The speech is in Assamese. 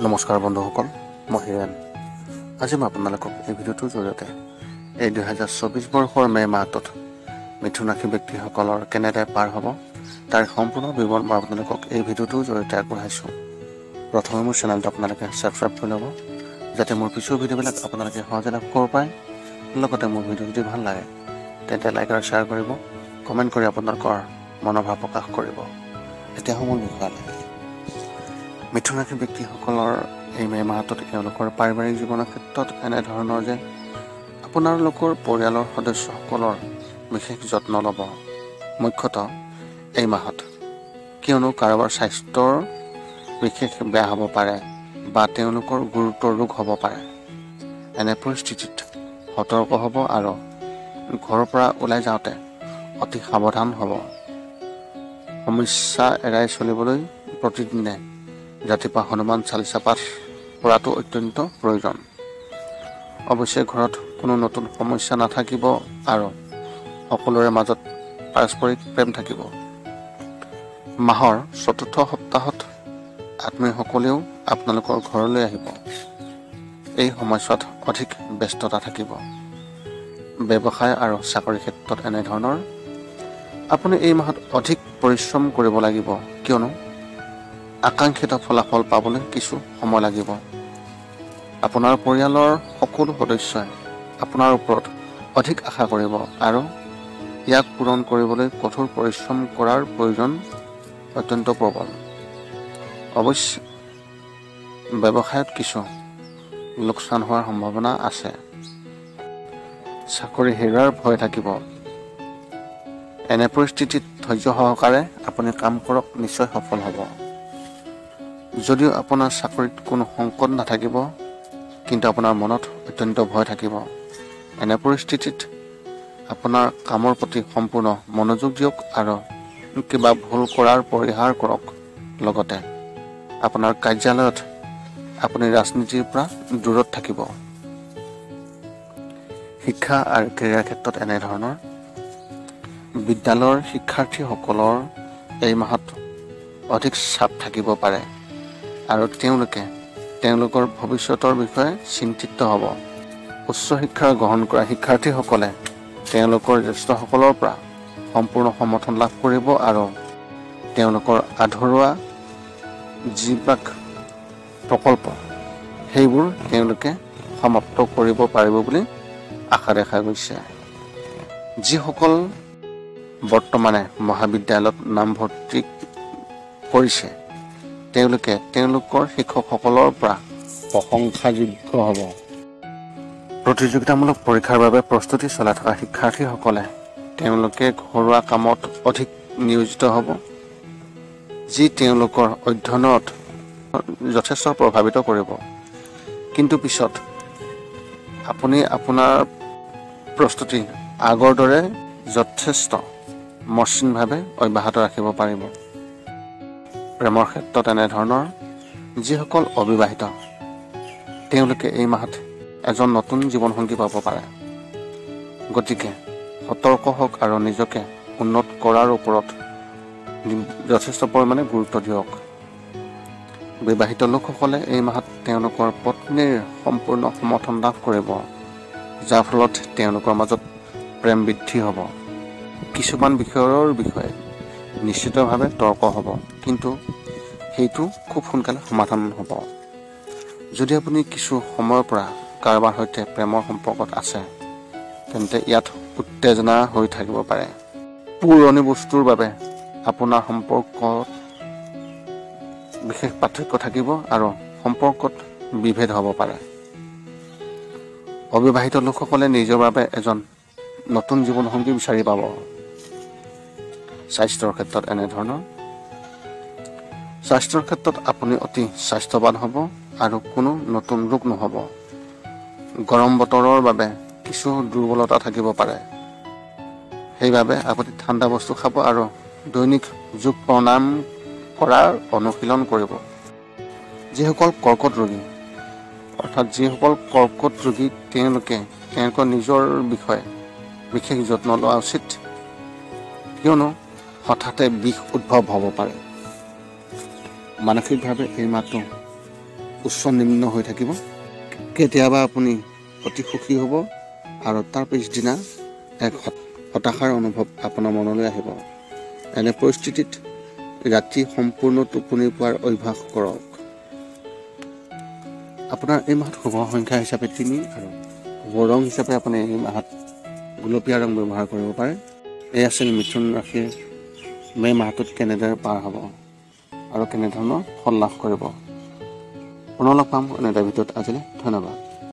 নমস্কাৰ বন্ধুসকল, মই হিৰেণ। আজি মই আপোনালোকক এই ভিডিঅ'টোৰ জৰিয়তে এই 2024 বৰ্ষৰ মে' মাহটোত মিথুন ৰাশি ব্যক্তিসকলৰ কেনেদৰে পাৰ হ'ব তাৰ সম্পূৰ্ণ বিৱৰণ মই আপোনালোকক এই ভিডিঅ'টোৰ জৰিয়তে আগবঢ়াইছোঁ। প্ৰথমে মোৰ চেনেলটো আপোনালোকে ছাবস্ক্ৰাইব কৰি ল'ব, যাতে মোৰ পিছৰ ভিডিঅ'বিলাক আপোনালোকে সহজে লাভ কৰিব পাৰে। লগতে মোৰ ভিডিঅ' যদি ভাল লাগে তেন্তে লাইক আৰু শ্বেয়াৰ কৰিব, কমেণ্ট কৰি আপোনালোকৰ মনোভাৱ প্ৰকাশ কৰিব। এতিয়া সময় বিষয়ালে মিথুন ৰাশি ব্যক্তিসকলৰ এই মে' মাহটোত তেওঁলোকৰ পাৰিবাৰিক জীৱনৰ ক্ষেত্ৰত এনেধৰণৰ যে আপোনালোকৰ পৰিয়ালৰ সদস্যসকলৰ বিশেষ যত্ন ল'ব, মুখ্যতঃ এই মাহত, কিয়নো কাৰোবাৰ স্বাস্থ্যৰ বিশেষ বেয়া হ'ব পাৰে বা তেওঁলোকৰ গুৰুতৰ ৰোগ হ'ব পাৰে। এনে পৰিস্থিতিত সতৰ্ক হ'ব আৰু ঘৰৰ পৰা ওলাই যাওঁতে অতি সাৱধান হ'ব। সমস্যা এৰাই চলিবলৈ প্ৰতিদিনে ৰাতিপুৱা হনুমান চালিচা পাঠ কৰাটো অত্যন্ত প্ৰয়োজন। অৱশ্যে ঘৰত কোনো নতুন সমস্যা নাথাকিব আৰু সকলোৰে মাজত পাৰস্পৰিক প্ৰেম থাকিব। মাহৰ চতুৰ্থ সপ্তাহত আত্মীয়সকলেও আপোনালোকৰ ঘৰলৈ আহিব। এই সময়ছোৱাত অধিক ব্যস্ততা থাকিব। ব্যৱসায় আৰু চাকৰি ক্ষেত্ৰত এনেধৰণৰ আপুনি এই মাহত অধিক পৰিশ্ৰম কৰিব লাগিব, কিয়নো আকাংক্ষিত ফলাফল পাবলৈ কিছু সময় লাগিব। আপোনাৰ পৰিয়ালৰ সকলো সদস্যই আপোনাৰ ওপৰত অধিক আশা কৰিব আৰু ইয়াক পূৰণ কৰিবলৈ কঠোৰ পৰিশ্ৰম কৰাৰ প্ৰয়োজন অত্যন্ত প্ৰবল। অৱশ্যে ব্যৱসায়ত কিছু লোকচান হোৱাৰ সম্ভাৱনা আছে। চাকৰি হেৰুৱাৰ ভয় থাকিব। এনে পৰিস্থিতিত ধৈৰ্য সহকাৰে আপুনি কাম কৰক, নিশ্চয় সফল হ'ব। যদিও আপোনাৰ চাকৰিত কোনো সংকট নাথাকিব, কিন্তু আপোনাৰ মনত অত্যন্ত ভয় থাকিব। এনে পৰিস্থিতিত আপোনাৰ কামৰ প্ৰতি সম্পূৰ্ণ মনোযোগ দিয়ক আৰু কিবা ভুল কৰাৰ পৰিহাৰ কৰক। লগতে আপোনাৰ কাৰ্যালয়ত আপুনি ৰাজনীতিৰ পৰা দূৰত থাকিব। শিক্ষা আৰু কেৰিয়াৰ ক্ষেত্ৰত এনেধৰণৰ বিদ্যালয়ৰ শিক্ষাৰ্থীসকলৰ এই মাহত অধিক চাপ থাকিব পাৰে আৰু তেওঁলোকে তেওঁলোকৰ ভৱিষ্যতৰ বিষয়ে চিন্তিত হ'ব। উচ্চ শিক্ষা গ্ৰহণ কৰা শিক্ষাৰ্থীসকলে তেওঁলোকৰ জ্যেষ্ঠসকলৰ পৰা সম্পূৰ্ণ সমৰ্থন লাভ কৰিব আৰু তেওঁলোকৰ আধৰুৱা যিবিলাক প্ৰকল্প সেইবোৰ তেওঁলোকে সমাপ্ত কৰিব পাৰিব বুলি আশা দেখা গৈছে। যিসকল বৰ্তমানে মহাবিদ্যালয়ত নামভৰ্তি কৰিছে তেওঁলোকে তেওঁলোকৰ শিক্ষকসকলৰ পৰা প্ৰশংসাযোগ্য হ'ব। প্ৰতিযোগিতামূলক পৰীক্ষাৰ বাবে প্ৰস্তুতি চলাই থকা শিক্ষাৰ্থীসকলে তেওঁলোকে ঘৰুৱা কামত অধিক নিয়োজিত হ'ব, যি তেওঁলোকৰ অধ্যয়নত যথেষ্ট প্ৰভাৱিত কৰিব। কিন্তু পিছত আপুনি আপোনাৰ প্ৰস্তুতি আগৰ দৰে যথেষ্ট মসৃণভাৱে অব্যাহত ৰাখিব পাৰিব। প্ৰেমৰ ক্ষেত্ৰত এনেধৰণৰ যিসকল অবিবাহিত তেওঁলোকে এই মাহত এজন নতুন জীৱনসংগী পাব পাৰে। গতিকে সতৰ্ক হওক আৰু নিজকে উন্নত কৰাৰ ওপৰত যথেষ্ট পৰিমাণে গুৰুত্ব দিয়ক। বিবাহিত লোকসকলে এই মাহত তেওঁলোকৰ পত্নীৰ সম্পূৰ্ণ সমৰ্থন লাভ কৰিব, যাৰ ফলত তেওঁলোকৰ মাজত প্ৰেম বৃদ্ধি হ'ব। কিছুমান বিষয়ৰ বিষয়ে নিশ্চিতভাৱে তৰ্ক হ'ব, কিন্তু সেইটো খুব সোনকালে সমাধান হ'ব। যদি আপুনি কিছু সময়ৰ পৰা কাৰোবাৰ সৈতে প্ৰেমৰ সম্পৰ্কত আছে তেন্তে ইয়াত উত্তেজনা হৈ থাকিব পাৰে। পুৰণি বস্তুৰ বাবে আপোনাৰ সম্পৰ্কত বিশেষ পাৰ্থক্য থাকিব আৰু সম্পৰ্কত বিভেদ হ'ব পাৰে। অবিবাহিত লোকসকলে নিজৰ বাবে এজন নতুন জীৱনসংগী বিচাৰি পাব। স্বাস্থ্যৰ ক্ষেত্ৰত এনেধৰণৰ স্বাস্থ্যৰ ক্ষেত্ৰত আপুনি অতি স্বাস্থ্যৱান হ'ব আৰু কোনো নতুন ৰোগ নহ'ব। গৰম বতৰৰ বাবে কিছু দুৰ্বলতা থাকিব পাৰে, সেইবাবে আপুনি ঠাণ্ডা বস্তু খাব আৰু দৈনিক যোগ প্ৰণায়াম কৰাৰ অনুশীলন কৰিব। যিসকল কৰ্কট ৰোগী তেওঁলোকে তেওঁলোকৰ নিজৰ বিষয়ে বিশেষ যত্ন লোৱা উচিত, কিয়নো হঠাতে বিষ উদ্ভৱ হ'ব পাৰে। মানসিকভাৱে এই মাহটো উচ্চ নিম্ন হৈ থাকিব। কেতিয়াবা আপুনি অতি সুখী হ'ব আৰু তাৰ পিছদিনা এক হতাশাৰ অনুভৱ আপোনাৰ মনলৈ আহিব। এনে পৰিস্থিতিত ৰাতি সম্পূৰ্ণ টোপনি পোৱাৰ অভ্যাস কৰক। আপোনাৰ এই মাহত শুভ সংখ্যা হিচাপে 3 আৰু শুভ ৰং হিচাপে আপুনি এই মাহত গুলপীয়া ৰং ব্যৱহাৰ কৰিব পাৰে। এই আছিল মিথুন ৰাশিৰ মে মাহটোত কেনেদৰে পাৰ হ'ব আৰু কেনেধৰণৰ ফল লাভ কৰিব। পুনৰ লগ পাম এনে এটা ভিডিঅ'ত। আজিলৈ ধন্যবাদ।